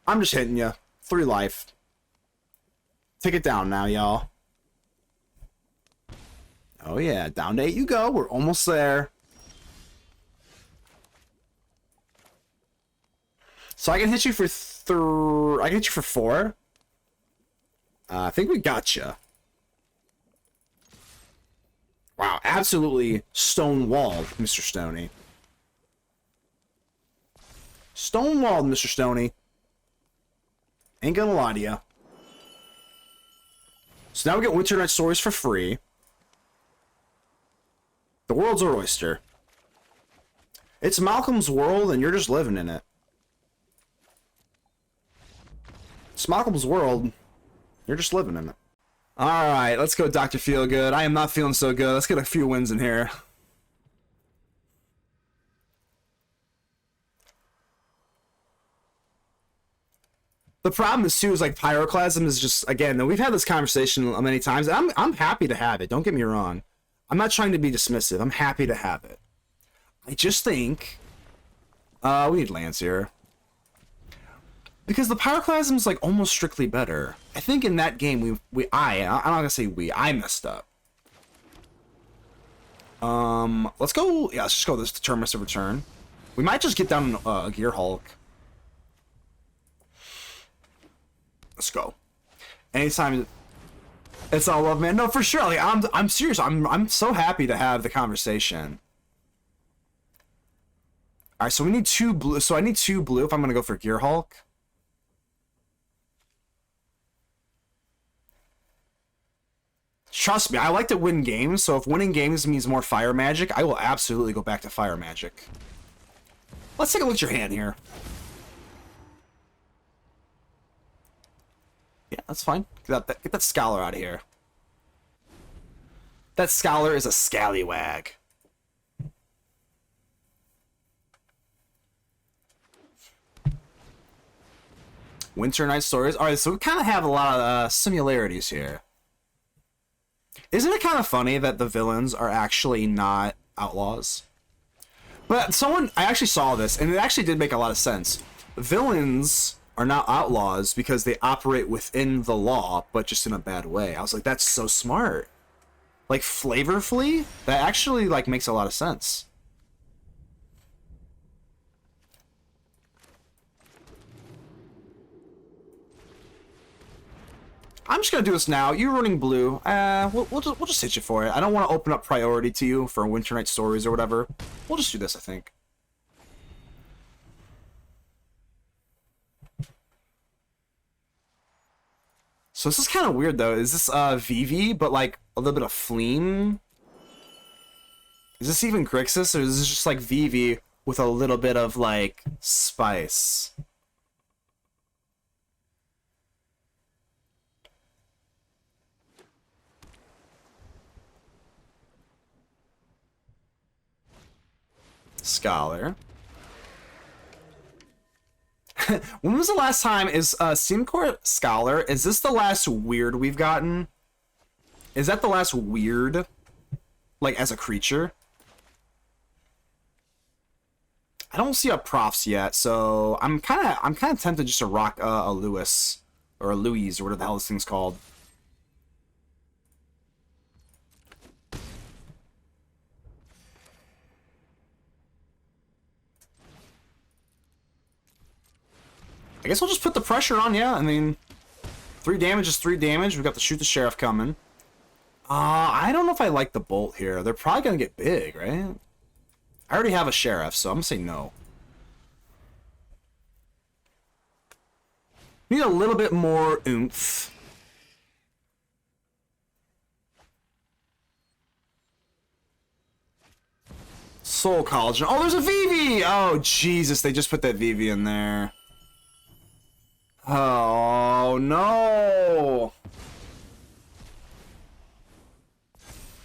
I'm just hitting you. 3 life. Take it down now, y'all. Oh yeah, down to 8 you go. We're almost there. So I can hit you for I can hit you for 4. I think we got you. Wow, absolutely stonewalled, Mr. Stoney. Stonewalled, Mr. Stoney. Ain't gonna lie to you. So now we get Winternight Stories for free. The world's our oyster. It's Malcolm's world, and you're just living in it. It's Malcolm's world. You're just living in it. Alright, let's go Dr. Feelgood. I am not feeling so good. Let's get a few wins in here. The problem is, too, is like Pyroclasm is just, again, we've had this conversation many times. I'm happy to have it. Don't get me wrong. I'm not trying to be dismissive. I'm happy to have it. I just think We need lands here. Because the Pyroclasm's like almost strictly better. I think in that game I'm not gonna say I messed up. Let's go, yeah, let's just go this Determinist of Return. We might just get down a Gearhulk. Let's go. Anytime it's all love, man. No, for sure. Like, I'm serious. I'm so happy to have the conversation. All right, so we need 2 blue. So I need 2 blue if I'm gonna go for Gearhulk. Trust me, I like to win games. So if winning games means more fire magic, I will absolutely go back to fire magic. Let's take a look at your hand here. Yeah, that's fine. Get that Scholar out of here. That Scholar is a scallywag. Winternight Stories. Alright, so we kind of have a lot of similarities here. Isn't it kind of funny that the villains are actually not outlaws? But I actually saw this, and it actually did make a lot of sense. Villains are not outlaws because they operate within the law, but just in a bad way. I was like, that's so smart. Like, flavorfully, that actually, like, makes a lot of sense. I'm just gonna do this now. You're running blue. We'll just hit you for it. I don't want to open up priority to you for Winternight Stories or whatever. We'll just do this, I think. So this is kind of weird though. Is this VV but like a little bit of Fleam? Is this even Grixis, or is this just like VV with a little bit of like spice? Scholar. When was the last time is Simcore Scholar? Is this the last weird we've gotten? Is that the last weird, like as a creature? I don't see a profs yet, so I'm kind of tempted just to rock a Lewis or a Louise or whatever the hell this thing's called. I guess we'll just put the pressure on, yeah. I mean, 3 damage is 3 damage. We've got the Shoot the Sheriff coming. I don't know if I like the Bolt here. They're probably going to get big, right? I already have a Sheriff, so I'm going to say no. Need a little bit more oomph. Soul Collagen. Oh, there's a VV! Oh, Jesus, they just put that VV in there. Oh, no!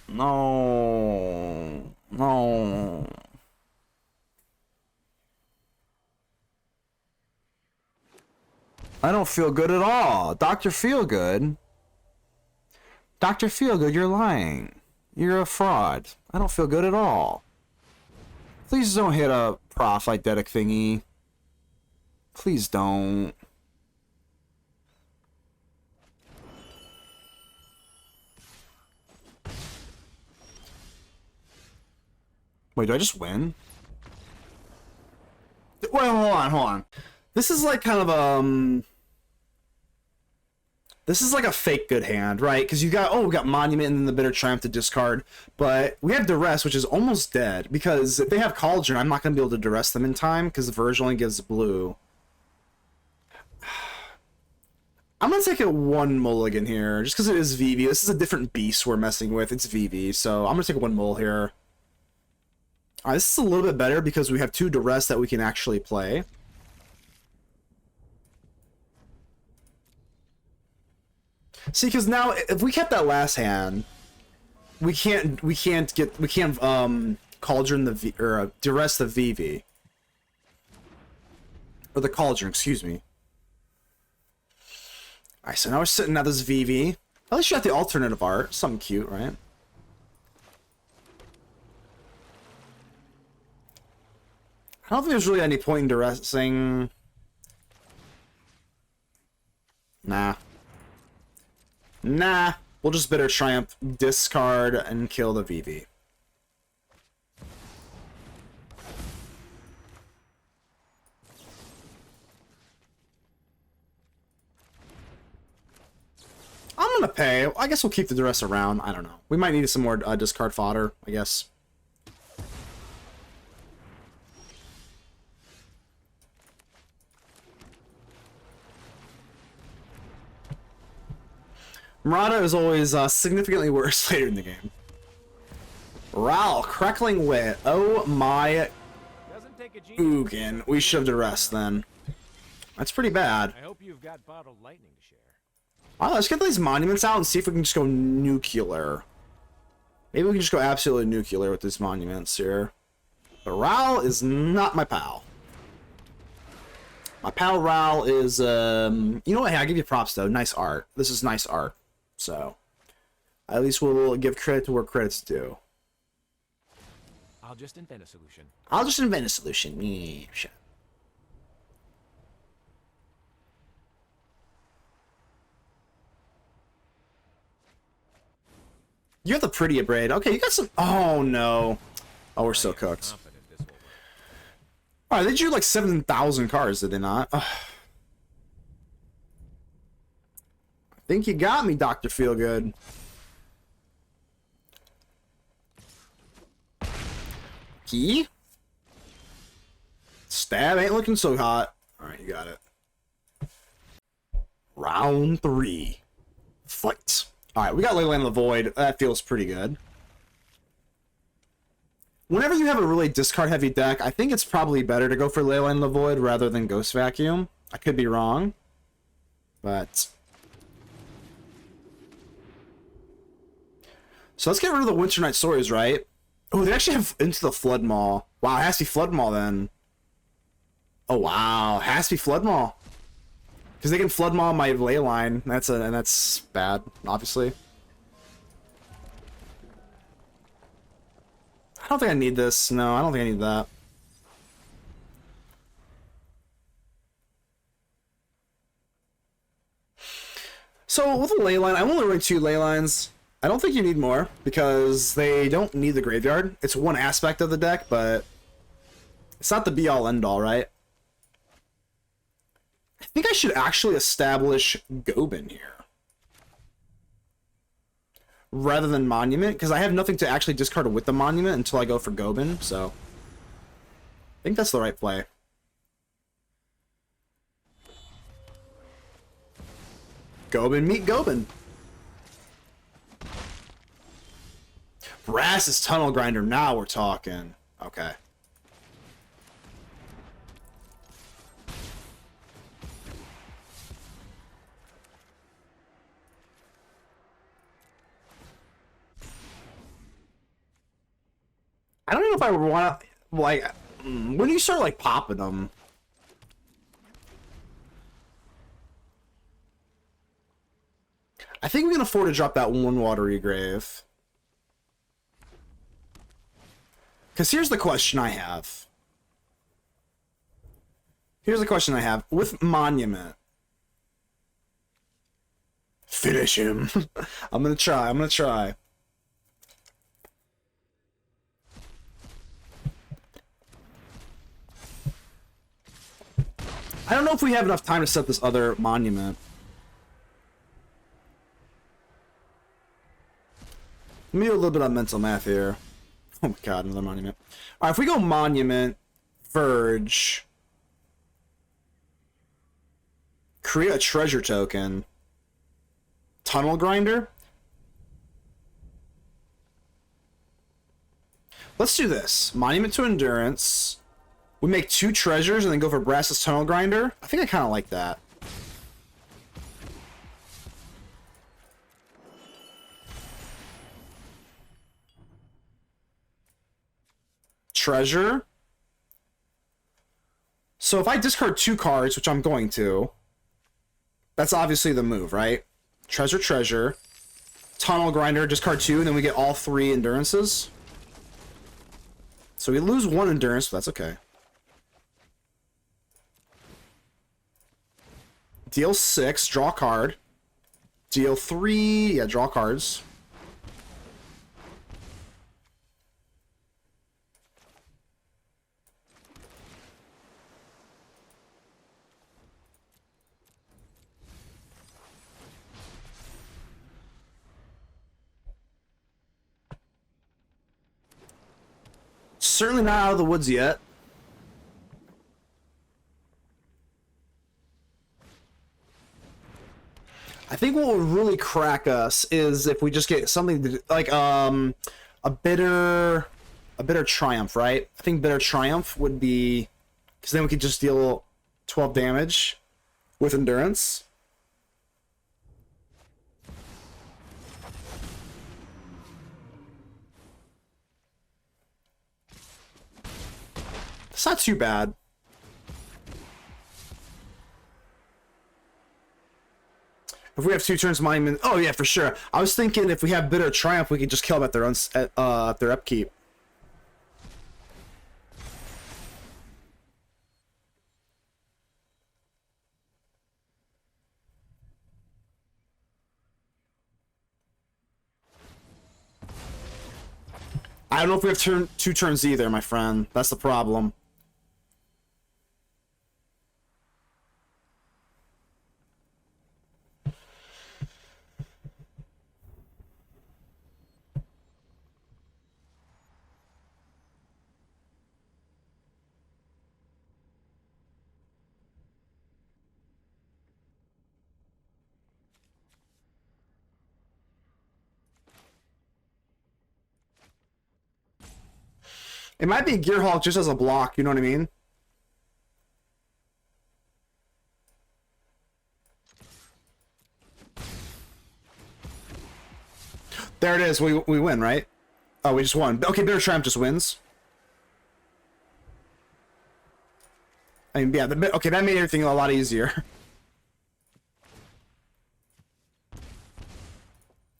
No. No. I don't feel good at all. Dr. Feelgood. Dr. Feelgood, you're lying. You're a fraud. I don't feel good at all. Please don't hit a Prophydetic thingy. Please don't. Wait, do I just win? Well, hold on. This is like kind of this is like a fake good hand, right? Because we got Monument and then the Bitter Triumph to discard, but we have Duress, which is almost dead, because if they have Cauldron, I'm not going to be able to Duress them in time, because the Verge only gives blue. I'm going to take it 1 mulligan here, just because it is VV. This is a different beast we're messing with. It's VV, so I'm going to take 1 mull here. Alright, this is a little bit better because we have 2 Duress that we can actually play. See, because now if we kept that last hand, we can't Cauldron the V, or Duress the VV, or the Cauldron, excuse me. All right, so now we're sitting at this VV. At least you got the alternative art, something cute, right? I don't think there's really any point in duressing. Nah. Nah. We'll just Bitter Triumph, discard, and kill the VV. I'm gonna pay. I guess we'll keep the duress around. I don't know. We might need some more discard fodder, I guess. Merata is always significantly worse later in the game. Ral, Crackling Wit. Oh my Ugin. We should have duress then. That's pretty bad. I hope you've got bottled lightning to share. Alright, let's get these monuments out and see if we can just go nuclear. Maybe we can just go absolutely nuclear with these monuments here. But Ral is not my pal. My pal Ral is, you know what? Hey, I'll give you props though. Nice art. This is nice art. So, at least we'll give credit to where credit's due. I'll just invent a solution. I'll just invent a solution. Yeah, shit. You have the pretty braid. Okay, you got some. Oh no. Oh, we're so cooked. Alright, they drew like 7,000 cards, did they not? Ugh. I think you got me, Dr. Feelgood. Key? Stab ain't looking so hot. Alright, you got it. Round 3. Fight. Alright, we got Leyline of the Void. That feels pretty good. Whenever you have a really discard-heavy deck, I think it's probably better to go for Leyline of the Void rather than Ghost Vacuum. I could be wrong. But... so let's get rid of the Winternight Stories, right? Oh, they actually have Into the Flood Maw. Wow, it has to be Flood Maw then. Oh, wow. It has to be Flood Maw. Because they can Flood Maw my Leyline. And that's bad, obviously. I don't think I need this. No, I don't think I need that. So, with a Leyline, I'm only running 2 Leylines. I don't think you need more, because they don't need the graveyard. It's one aspect of the deck, but it's not the be-all, end-all, right? I think I should actually establish Goben here. Rather than Monument, because I have nothing to actually discard with the Monument until I go for Goben, so... I think that's the right play. Goben meet Goben. Brass's Tunnel Grinder, now we're talking. Okay. I don't know if I want to, like, when do you start, like, popping them? I think we can afford to drop that one Watery Grave. Because here's the question I have. Here's the question I have. With Monument. Finish him. I'm gonna try. I'm gonna try. I don't know if we have enough time to set this other Monument. Let me do a little bit of mental math here. Oh my god, another Monument. Alright, if we go Monument, Verge, create a treasure token, Tunnel Grinder. Let's do this. Monument to Endurance. We make 2 treasures and then go for Brass's Tunnel Grinder. I think I kind of like that. Treasure. So if I discard 2 cards, which I'm going to, that's obviously the move, right? Treasure, treasure. Tunnel Grinder, discard 2, and then we get all 3 endurances. So we lose 1 endurance, but that's okay. Deal 6, draw a card. Deal 3, yeah, draw cards. Certainly not out of the woods yet. I think what would really crack us is if we just get something to, like a bitter triumph, right? I think bitter triumph would be, because then we could just deal 12 damage with endurance. It's not too bad. If we have 2 turns monument, oh yeah, for sure. I was thinking if we have bitter triumph, we could just kill them at their own at their upkeep. I don't know if we have 2 turns either, my friend. That's the problem. It might be Gearhulk just as a block, you know what I mean? There it is, we win, right? Oh, we just won. Okay, Bitter Triumph just wins. I mean, yeah, okay, that made everything a lot easier.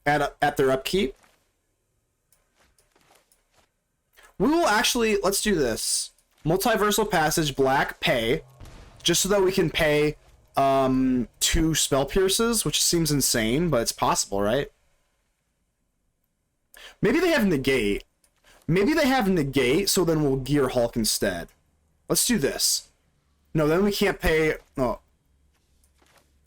At their upkeep. We will actually, let's do this. Multiversal Passage, black, pay. Just so that we can pay 2 Spell Pierces, which seems insane, but it's possible, right? Maybe they have Negate. Maybe they have Negate, so then we'll Gearhulk instead. Let's do this. No, then we can't pay... Oh.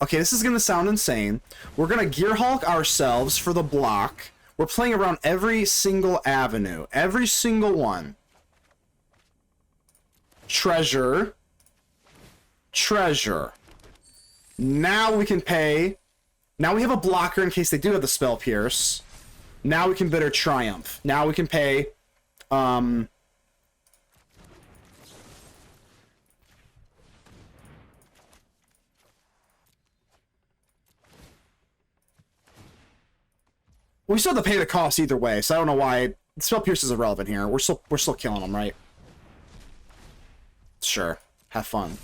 Okay, this is going to sound insane. We're going to Gearhulk ourselves for the block. We're playing around every single avenue. Every single one. Treasure. Treasure. Now we can pay... Now we have a blocker in case they do have the Spell Pierce. Now we can Bitter Triumph. Now we can pay... We still have to pay the cost either way, so I don't know why Spell Pierce is irrelevant here. We're still killing them, right? Sure. Have fun.